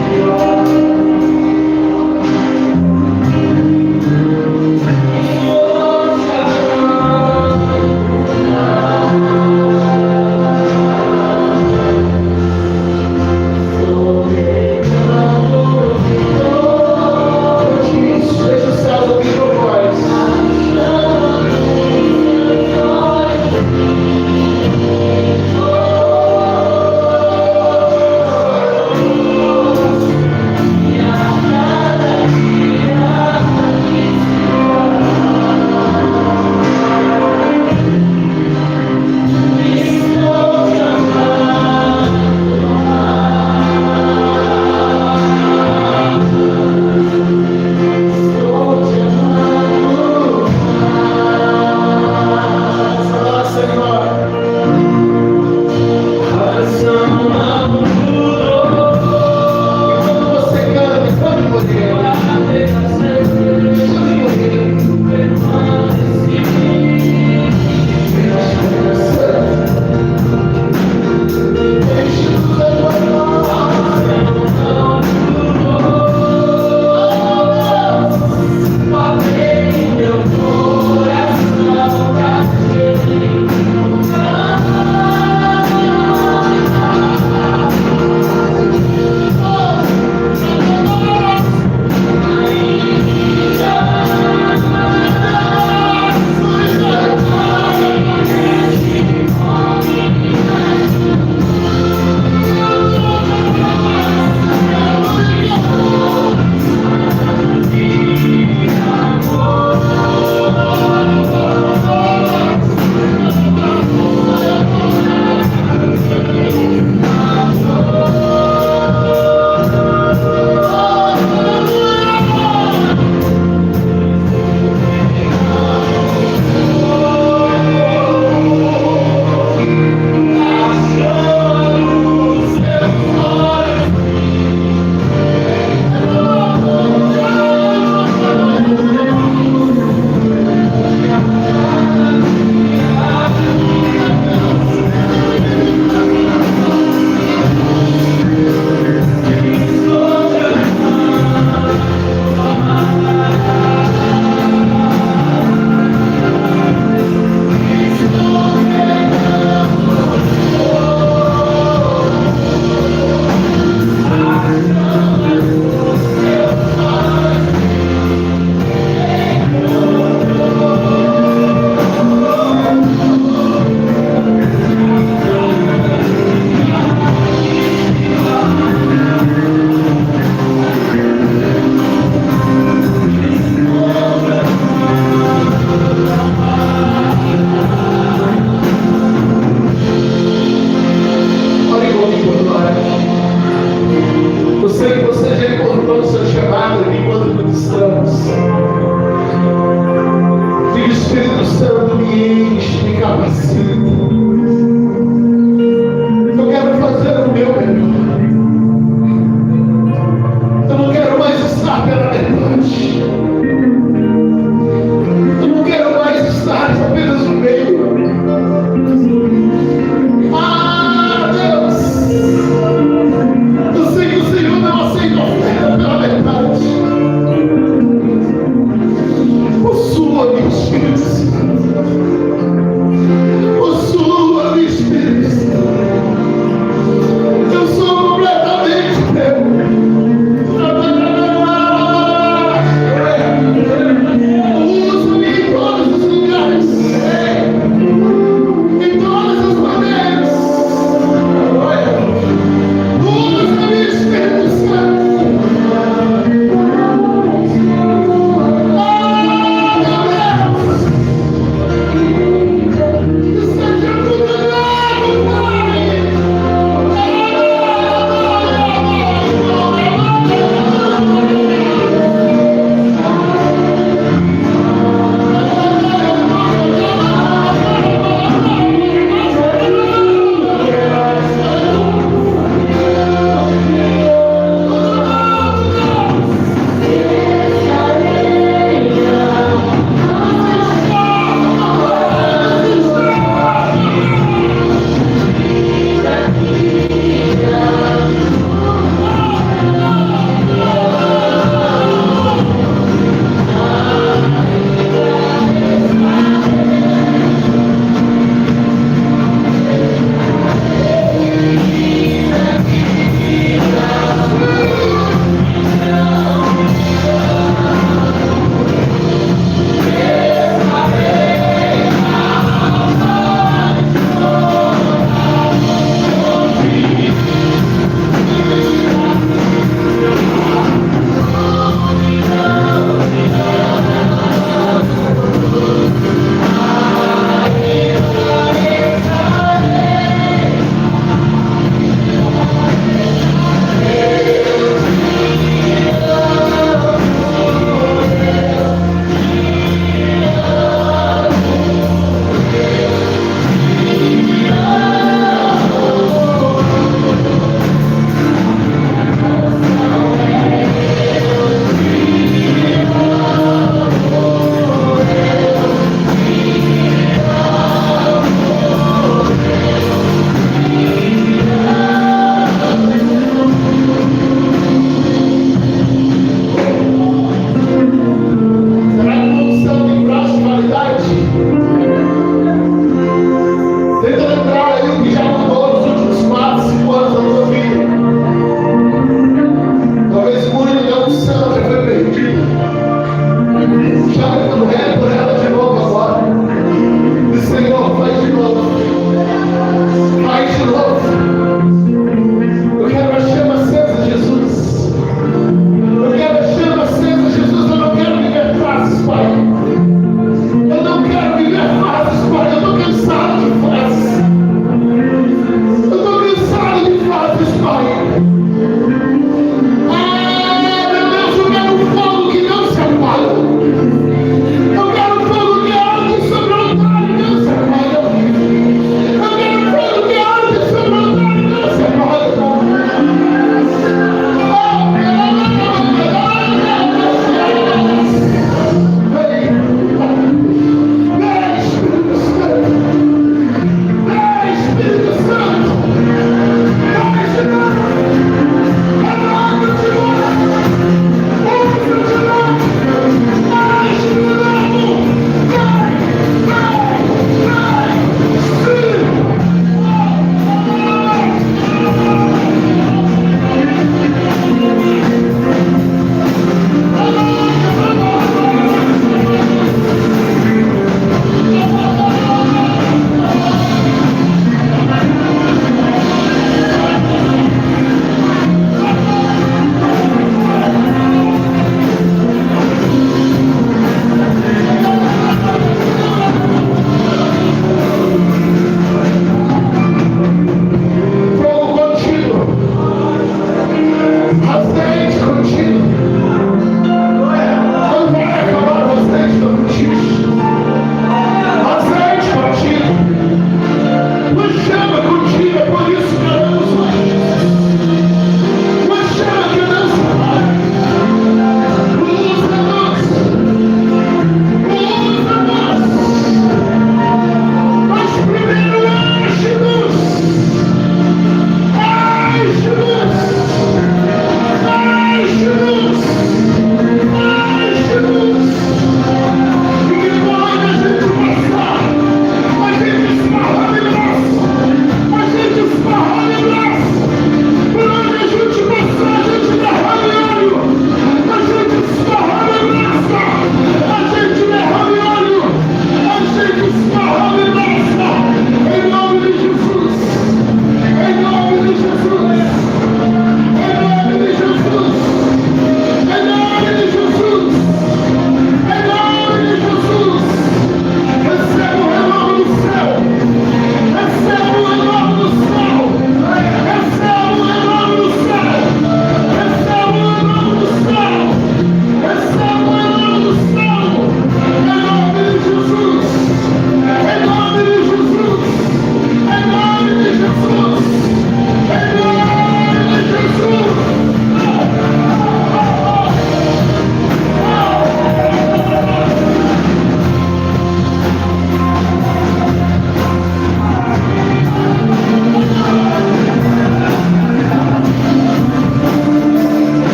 aceite contigo.